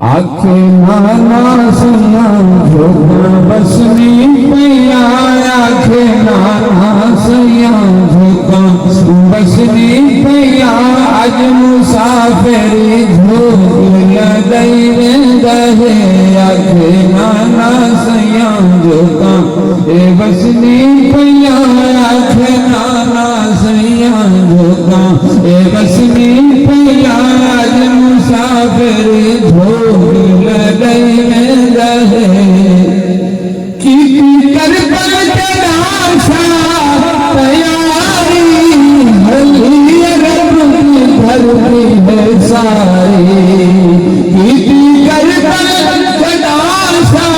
آنکھیں نانا سیا جھوکا بسنی پیا آنکھیں نانا سیا جھوکا بسنی پیا اج مسافری جھوک لدائی رہے آنکھیں نانا سیا جھوکا بسنی پیا آنکھیں نانا سیا جھوکا بسنی پیا اج مسافری جھوک لدائی رہے کی کر پر تلاشا تیاری بھلی رب کی دھرتی ہے ساری کی کر پر تلاشا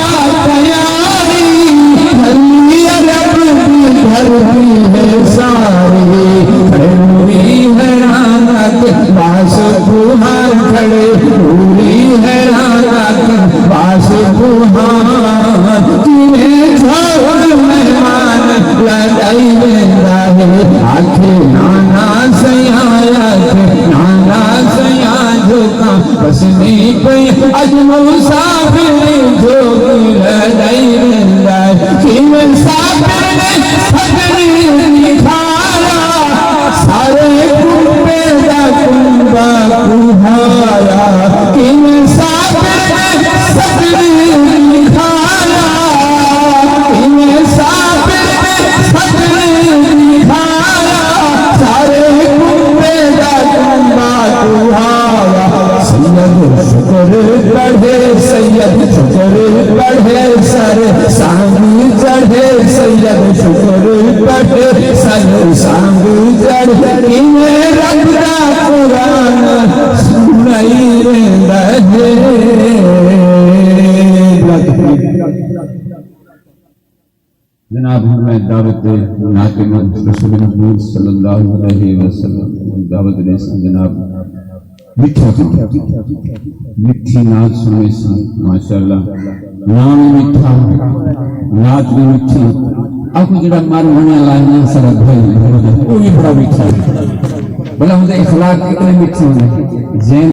تیاری بھلی رب کی دھرتی ہے ساری پوری حیرانت باس بہار کھڑے پوری حیرانت باس بہار تمہیں چھوڑ مہمان لڑائی لینا ہے آنکھیں نانا سیا نانا سیا جھوکا بسنی پہ اج مسافری جھوک لڑائی لینا ہے کہ مسافر نے پگڑی نکھارا سارے کنبے دا کنبا کھایا کہ مسافر نے پگڑی نکھارا کہ مسافر نے پگڑی نکھارا سارے کنبے دا کنبا کھایا سید شکر پڑھے سید شکر پڑھے سر سانگی چڑھے سید شکر پڑھے سر سانگی چڑھے انہیں رب دا قرآن سنائی رہے جناب ہمیں دعوت ناکم رسول محمود صلی اللہ علیہ وسلم دعوت دے سن جناب مٹھی نات سنوے سن ماشاءاللہ نام مٹھا نات بھی مٹھی آپ کو جڑا مار ہونے لائنا سر بھائی وہ بھی بڑا مٹھا بلا مجھے اخلاق کتنے مٹھے ہونے زین